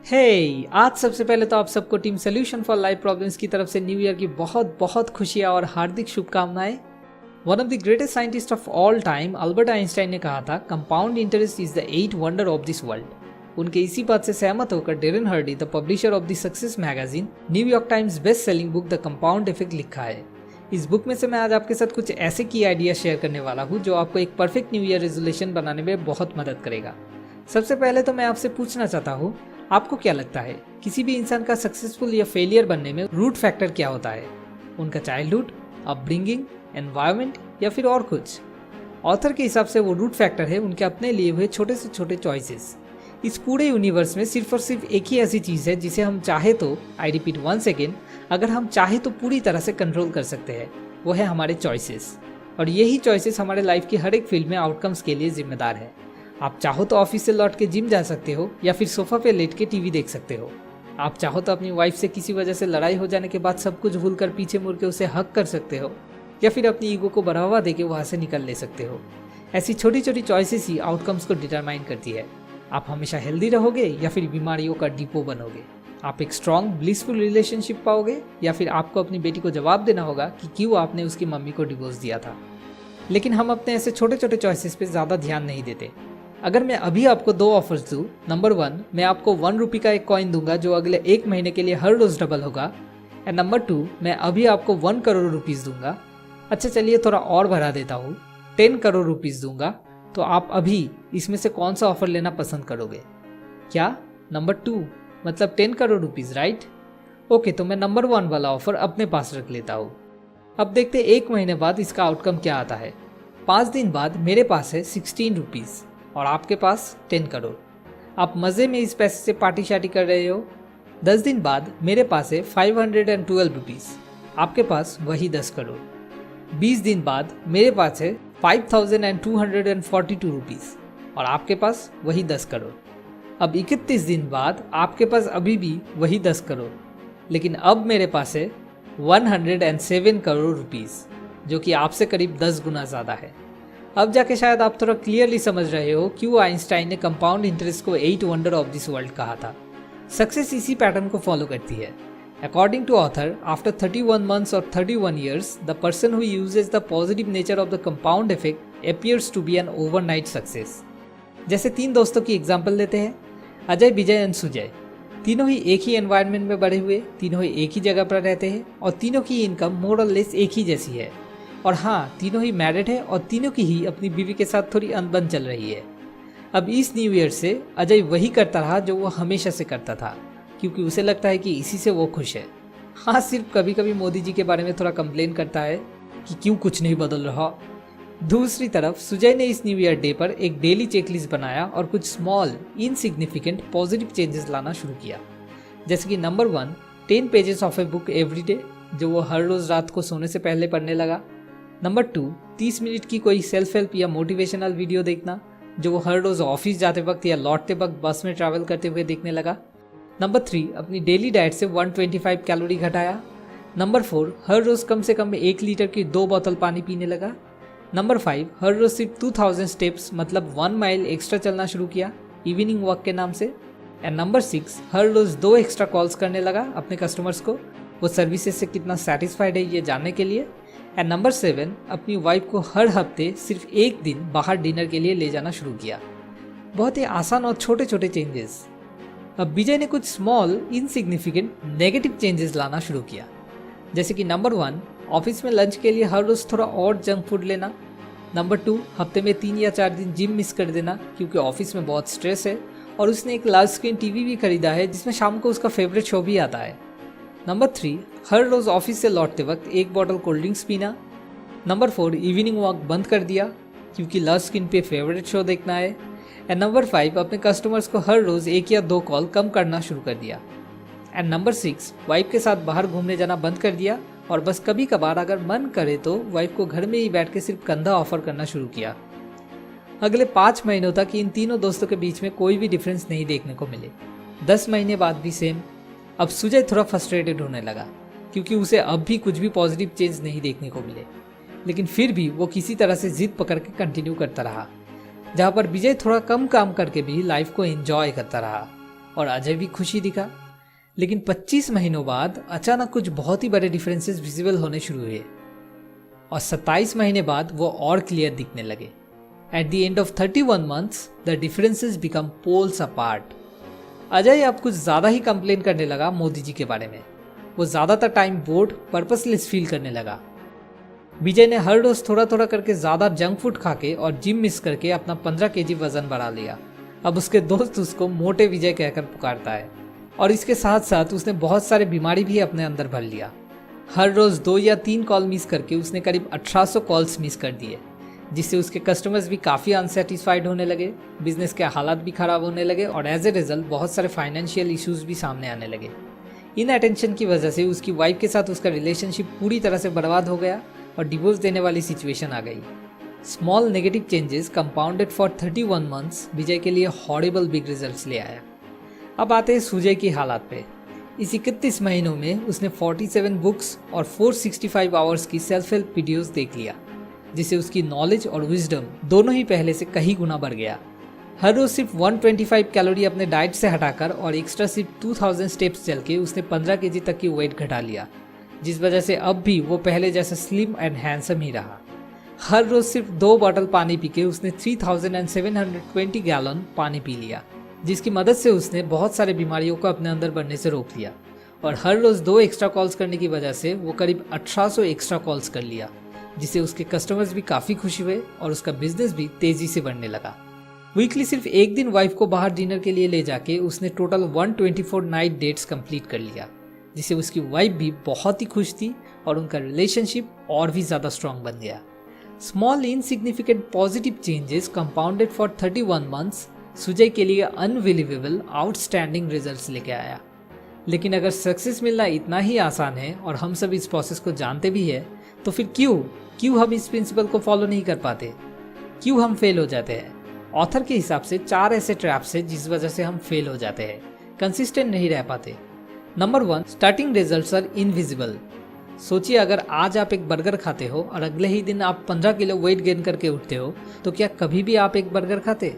आज सबसे पहले तो आप सबको team solution for life problems की तरफ से न्यू ईयर की बहुत बहुत खुशियां और हार्दिक शुभकामनाएं। One of the greatest scientist of all time Albert Einstein ने कहा था, compound interest is the 8 wonder of this world. उनके इसी बात से सहमत होकर Darren Hardy, the publisher of the success magazine, New York Times best selling book the compound effect लिखा है। इस बुक में से मैं आज आपके साथ कुछ ऐसे की आइडिया शेयर करने वाला हूँ जो आपको एक परफेक्ट न्यू ईयर रेजोल्यूशन बनाने में बहुत मदद करेगा। सबसे पहले तो मैं आपसे पूछना चाहता हूँ, आपको क्या लगता है किसी भी इंसान का सक्सेसफुल या फेलियर बनने में रूट फैक्टर क्या होता है? उनका चाइल्डहुड, अपब्रिंगिंग, एनवायरनमेंट या फिर और कुछ? ऑथर के हिसाब से वो रूट फैक्टर है उनके अपने लिए हुए छोटे से छोटे चॉइसेस। इस पूरे यूनिवर्स में सिर्फ और सिर्फ एक ही ऐसी चीज़ है जिसे हम चाहे तो, आई रिपीट वंस अगेन, अगर हम चाहे तो पूरी तरह से कंट्रोल कर सकते हैं। वो है हमारे चॉइसेस। और यही चॉइसेस हमारे लाइफ की हर एक फील्ड में आउटकम्स के लिए जिम्मेदार है। आप चाहो तो ऑफिस से लौट के जिम जा सकते हो या फिर सोफा पे लेट के टीवी देख सकते हो। आप चाहो तो अपनी वाइफ से किसी वजह से लड़ाई हो जाने के बाद सब कुछ भूलकर पीछे मुड़ के उसे हक कर सकते हो या फिर अपनी ईगो को बढ़ावा देके वहाँ से निकल ले सकते हो। ऐसी छोटी छोटी चॉइसेस ही आउटकम्स को डिटरमाइन करती है। आप हमेशा हेल्दी रहोगे या फिर बीमारियों का डिपो बनोगे। आप एक स्ट्रॉन्ग ब्लिसफुल रिलेशनशिप पाओगे या फिर आपको अपनी बेटी को जवाब देना होगा कि क्यों आपने उसकी मम्मी को डिवोर्स दिया था। लेकिन हम अपने ऐसे छोटे छोटे चॉइसेस पे ज़्यादा ध्यान नहीं देते। अगर मैं अभी आपको 2 ऑफर्स दूँ, नंबर 1, मैं आपको 1 रुपये का एक कॉइन दूंगा जो अगले 1 महीने के लिए हर रोज डबल होगा। एंड नंबर 2, मैं अभी आपको 1 करोड़ रुपीज़ दूंगा। अच्छा चलिए थोड़ा और बढ़ा देता हूँ, 10 करोड़ रुपीज़ दूंगा। तो आप अभी इसमें से कौन सा ऑफर लेना पसंद करोगे? क्या नंबर 2 मतलब 10 करोड़ रुपीज़, राइट? ओके, तो मैं नंबर 1 वाला ऑफर अपने पास रख लेता हूँ। अब देखते 1 महीने बाद इसका आउटकम क्या आता है। 5 दिन बाद मेरे पास है 16 रुपीज़ और आपके पास 10 करोड़। आप मज़े में इस पैसे से पार्टी शार्टी कर रहे हो। 10 दिन बाद मेरे पास है 512 रुपीज़, आपके पास वही 10 करोड़। 20 दिन बाद मेरे पास है 5242 रुपीज़ और आपके पास वही 10 करोड़। अब 31 दिन बाद आपके पास अभी भी वही 10 करोड़, लेकिन अब मेरे पास है 107 करोड़ रुपीज़, जो कि आपसे करीब 10 गुना ज़्यादा है। अब जाके शायद आप थोड़ा क्लियरली समझ रहे हो क्यों आइंस्टाइन ने कंपाउंड इंटरेस्ट को 8 वंडर ऑफ दिस वर्ल्ड कहा था। सक्सेस इसी पैटर्न को फॉलो करती है। According to author, after 31 months और 31 years, the person who uses the positive nature of the compound effect appears to be an overnight success. जैसे 3 दोस्तों की एग्जाम्पल लेते हैं, अजय, विजय एंड सुजय। तीनों ही एक ही एनवायरनमेंट में बड़े हुए, तीनों ही एक ही जगह पर रहते हैं और तीनों की इनकम मोर और लेस एक ही जैसी है। और हाँ, तीनों ही मैरिड है और तीनों की ही अपनी बीवी के साथ थोड़ी अनबन चल रही है। अब इस न्यू ईयर से अजय वही करता रहा जो वो हमेशा से करता था, क्योंकि उसे लगता है कि इसी से वो खुश है। हाँ, सिर्फ कभी कभी मोदी जी के बारे में थोड़ा कंप्लेन करता है कि क्यों कुछ नहीं बदल रहा। दूसरी तरफ सुजय ने इस न्यू ईयर डे पर एक डेली चेकलिस्ट बनाया और कुछ स्मॉल इनसिग्निफिकेंट पॉजिटिव चेंजेस लाना शुरू किया। जैसे कि number 1, 10 pages of a book every day, जो वो हर रोज रात को सोने से पहले पढ़ने लगा। नंबर 2, 30 मिनट की कोई सेल्फ हेल्प या मोटिवेशनल वीडियो देखना, जो वो हर रोज ऑफिस जाते वक्त या लौटते वक्त बस में ट्रैवल करते हुए देखने लगा। नंबर 3, अपनी डेली डाइट से 125 कैलोरी घटाया। नंबर 4, हर रोज कम से कम 1 लीटर की 2 बोतल पानी पीने लगा। नंबर 5, हर रोज सिर्फ 2000 स्टेप्स मतलब 1 माइल एक्स्ट्रा चलना शुरू किया, इवनिंग वॉक के नाम से। एंड नंबर 6, हर रोज 2 एक्स्ट्रा कॉल्स करने लगा अपने कस्टमर्स को, वो सर्विसेज से कितना सेटिस्फाइड है ये जानने के लिए। एंड नंबर 7, अपनी वाइफ को हर हफ्ते सिर्फ 1 दिन बाहर डिनर के लिए ले जाना शुरू किया। बहुत ही आसान और छोटे छोटे चेंजेस। अब विजय ने कुछ स्मॉल इनसिग्निफिकेंट नेगेटिव चेंजेस लाना शुरू किया। जैसे कि नंबर 1, ऑफिस में लंच के लिए हर रोज थोड़ा और जंक फूड लेना। नंबर 2, हफ्ते में 3 या 4 दिन जिम मिस कर देना क्योंकि ऑफिस में बहुत स्ट्रेस है और उसने एक लार्ज स्क्रीन टीवी भी खरीदा है जिसमें शाम को उसका फेवरेट शो भी आता है। नंबर 3, हर रोज ऑफिस से लौटते वक्त 1 बॉटल कोल्ड ड्रिंक्स पीना। नंबर 4, इवनिंग वॉक बंद कर दिया क्योंकि लार्ज स्क्रीन पे फेवरेट शो देखना है। एंड नंबर 5, अपने कस्टमर्स को हर रोज 1 या 2 कॉल कम करना शुरू कर दिया। एंड नंबर 6, वाइफ के साथ बाहर घूमने जाना बंद कर दिया और बस कभी कभार अगर मन करे तो वाइफ को घर में ही बैठ के सिर्फ कंधा ऑफर करना शुरू किया। अगले 5 महीनों तक इन तीनों दोस्तों के बीच में कोई भी डिफरेंस नहीं देखने को मिले। 10 महीने बाद भी सेम। अब सुजय थोड़ा फ्रस्ट्रेटेड होने लगा क्योंकि उसे अब भी कुछ भी पॉजिटिव चेंज नहीं देखने को मिले, लेकिन फिर भी वो किसी तरह से जिद पकड़ के कंटिन्यू करता रहा। जहाँ पर विजय थोड़ा कम काम करके भी लाइफ को एंजॉय करता रहा और अजय भी खुशी दिखा। लेकिन 25 महीनों बाद अचानक कुछ बहुत ही बड़े डिफरेंसेस विजिबल होने शुरू हुए और 27 महीने बाद वो और क्लियर दिखने लगे। एट द एंड ऑफ 31 मंथ्स the differences become poles apart. Ajay अब कुछ ज़्यादा ही कंप्लेन करने लगा मोदी जी के बारे में। वो ज़्यादातर टाइम बोर्ड पर्पसलेस फील करने लगा। विजय ने हर रोज थोड़ा थोड़ा करके ज़्यादा जंक फूड खा के और जिम मिस करके अपना 15 केजी वजन बढ़ा लिया। अब उसके दोस्त उसको मोटे विजय कहकर पुकारता है और इसके साथ साथ उसने बहुत सारे बीमारी भी अपने अंदर भर लिया। हर रोज 2 या 3 कॉल मिस करके उसने करीब 1800 कॉल्स मिस कर दिए, जिससे उसके कस्टमर्स भी काफ़ी अनसेटिस्फाइड होने लगे, बिजनेस के हालात भी खराब होने लगे और एज ए रिजल्ट बहुत सारे फाइनेंशियल इश्यूज भी सामने आने लगे। इन अटेंशन की वजह से उसकी वाइफ के साथ उसका रिलेशनशिप पूरी तरह से बर्बाद हो गया और डिवोर्स देने वाली सिचुएशन आ गई। Small negative changes compounded for 31 months Vijay के लिए हॉरिबल बिग रिजल्ट्स ले आया। अब आते हैं सुजय की हालात पे। इस 31 महीनों में उसने 47 बुक्स और 465 आवर्स की सेल्फ हेल्प वीडियोस देख लिया, जिससे उसकी नॉलेज और विजडम दोनों ही पहले से कई गुना बढ़ गया। हर रोज सिर्फ 125 कैलोरी अपने डाइट से हटाकर और एक्स्ट्रा सिर्फ 2000 स्टेप्स चल के उसने 15 केजी तक की वेट घटा लिया, जिस वजह से अब भी वो पहले जैसा स्लिम एंड हैंडसम ही रहा। हर रोज सिर्फ 2 बॉटल पानी पी के उसने 3720 गैलन पानी पी लिया, जिसकी मदद से उसने बहुत सारे बीमारियों को अपने अंदर बढ़ने से रोक लिया। और हर रोज 2 एक्स्ट्रा कॉल्स करने की वजह से वो करीब 1800 एक्स्ट्रा कॉल्स कर लिया, जिससे उसके कस्टमर्स भी काफ़ी खुश हुए और उसका बिजनेस भी तेजी से बढ़ने लगा। वीकली सिर्फ एक दिन वाइफ को बाहर डिनर के लिए ले जाके उसने टोटल 124 नाइट डेट्स कंप्लीट कर लिया, जिससे उसकी वाइफ भी बहुत ही खुश थी और उनका रिलेशनशिप और भी ज़्यादा स्ट्रॉन्ग बन गया। Small insignificant positive changes compounded for 31 months Sujay के लिए अनबिलीवेबल आउटस्टैंडिंग रिजल्ट्स लेके आया। लेकिन अगर सक्सेस मिलना इतना ही आसान है और हम सब इस प्रोसेस को जानते भी है, तो फिर क्यों हम इस प्रिंसिपल को फॉलो नहीं कर पाते? क्यों हम फेल हो जाते हैं? ऑथर के हिसाब से 4 ऐसे ट्रैप्स है जिस वजह से हम फेल हो जाते हैं, कंसिस्टेंट नहीं रह पाते। Number 1, starting results are invisible. सोचिए, अगर आज आप एक बर्गर खाते हो और अगले ही दिन आप 15 किलो वेट गेन करके उठते हो, तो क्या कभी भी आप एक बर्गर खाते?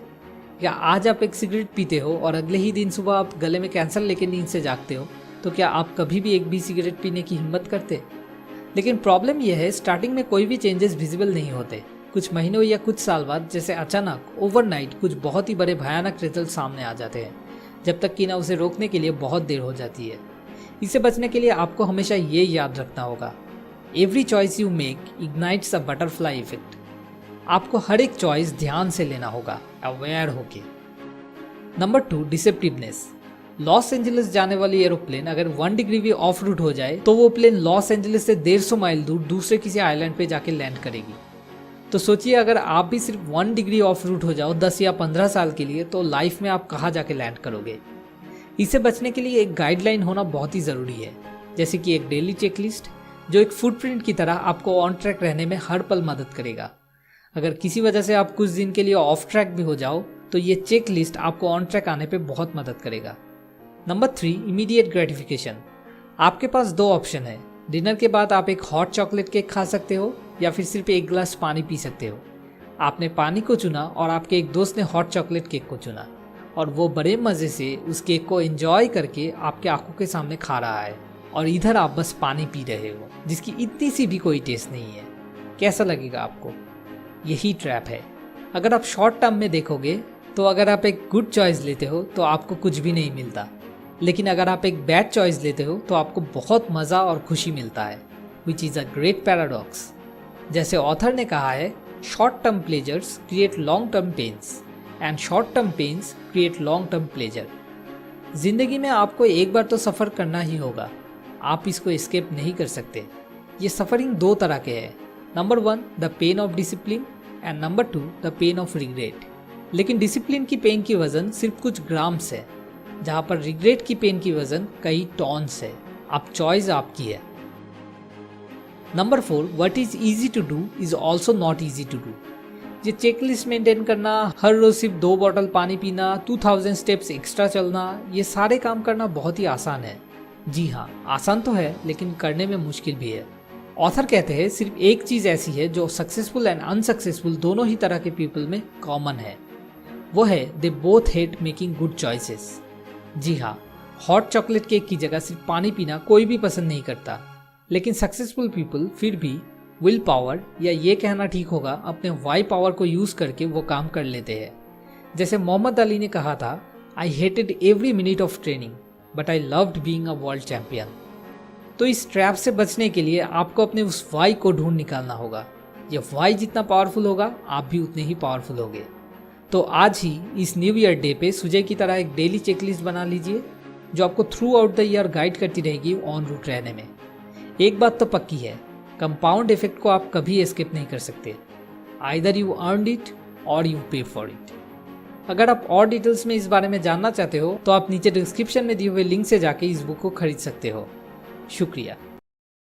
या आज आप एक सिगरेट पीते हो और अगले ही दिन सुबह आप गले में कैंसर लेके नींद से जागते हो, तो क्या आप कभी भी एक भी सिगरेट पीने की हिम्मत करते? लेकिन प्रॉब्लम यह है, स्टार्टिंग में कोई भी चेंजेस विजिबल नहीं होते। कुछ महीनों या कुछ साल बाद जैसे अचानक ओवरनाइट कुछ बहुत ही बड़े भयानक रिजल्ट सामने आ जाते हैं, जब तक कि ना उसे रोकने के लिए बहुत देर हो जाती है। इसे बचने के लिए आपको हमेशा ये याद रखना होगा, every choice you make ignites a butterfly effect. आपको हर एक चॉइस ध्यान से लेना होगा, अवेयर होके। नंबर 2, डिसेप्टिवनेस। लॉस एंजलिस जाने वाली एरोप्लेन अगर 1 डिग्री भी ऑफ रूट हो जाए तो वो प्लेन लॉस एंजलिस से 150 माइल दूर दूसरे किसी आइलैंड पे जाके लैंड करेगी। तो सोचिए, अगर आप भी सिर्फ 1 डिग्री ऑफ रूट हो जाओ 10 या 15 साल के लिए, तो लाइफ में आप कहाँ जाके लैंड करोगे? इसे बचने के लिए एक गाइडलाइन होना बहुत ही ज़रूरी है, जैसे कि एक डेली चेकलिस्ट जो एक फुटप्रिंट की तरह आपको ऑन ट्रैक रहने में हर पल मदद करेगा। अगर किसी वजह से आप कुछ दिन के लिए ऑफ ट्रैक भी हो जाओ, तो ये चेक लिस्ट आपको ऑन ट्रैक आने पे बहुत मदद करेगा। Number 3, immediate gratification. आपके पास 2 ऑप्शन है। डिनर के बाद आप एक हॉट चॉकलेट केक खा सकते हो या फिर सिर्फ एक गिलास पानी पी सकते हो। आपने पानी को चुना और आपके एक दोस्त ने हॉट चॉकलेट केक को चुना, और वो बड़े मज़े से उस केक को एंजॉय करके आपके आंखों के सामने खा रहा है, और इधर आप बस पानी पी रहे हो जिसकी इतनी सी भी कोई टेस्ट नहीं है। कैसा लगेगा आपको? यही ट्रैप है। अगर आप शॉर्ट टर्म में देखोगे तो अगर आप एक गुड चॉइस लेते हो तो आपको कुछ भी नहीं मिलता, लेकिन अगर आप एक बैड चॉइस लेते हो तो आपको बहुत मज़ा और खुशी मिलता है, which is a great paradox. जैसे ऑथर ने कहा है, short term pleasures create long term pains and short term pains create long term pleasure. जिंदगी में आपको एक बार तो सफ़र करना ही होगा, आप इसको एस्केप नहीं कर सकते। ये सफरिंग 2 तरह के हैं। Number 1, the pain of discipline, and number 2, the pain of regret. लेकिन डिसिप्लिन की पेन की वजन सिर्फ कुछ ग्राम्स है, जहाँ पर रिग्रेट की पेन की वजन कई टॉन्स है। अब चॉइस आपकी है। Number 4, what is easy to do is also not easy to do. ये चेकलिस्ट मेंटेन करना, हर रोज सिर्फ 2 बॉटल पानी पीना, 2000 स्टेप्स एक्स्ट्रा चलना, ये सारे काम करना बहुत ही आसान है। जी हाँ, आसान तो है, लेकिन करने में मुश्किल भी है। ऑथर कहते हैं, सिर्फ एक चीज़ ऐसी है जो सक्सेसफुल एंड अनसक्सेसफुल दोनों ही तरह के पीपल में कॉमन है, वो है they both hate making good choices. जी हाँ, हॉट चॉकलेट केक की जगह सिर्फ पानी पीना कोई भी पसंद नहीं करता, लेकिन सक्सेसफुल पीपल फिर भी विल पावर, या ये कहना ठीक होगा अपने वाई पावर को यूज करके वो काम कर लेते हैं। जैसे मोहम्मद अली ने कहा था, I hated every minute of training but I loved being a world champion. तो इस ट्रैप से बचने के लिए आपको अपने उस वाई को ढूंढ निकालना होगा। ये वाई जितना पावरफुल होगा, आप भी उतने ही पावरफुल होगे। तो आज ही इस न्यू ईयर डे पे सुजय की तरह एक डेली चेकलिस्ट बना लीजिए, जो आपको through out the year guide करती रहेगी ऑन रूट रहने में। एक बात तो पक्की है, कंपाउंड इफेक्ट को आप कभी एस्केप नहीं कर सकते। आइदर यू अर्नड इट और यू पे फॉर इट। अगर आप और डिटेल्स में इस बारे में जानना चाहते हो तो आप नीचे डिस्क्रिप्शन में दिए हुए लिंक से जाके इस बुक को खरीद सकते हो। शुक्रिया।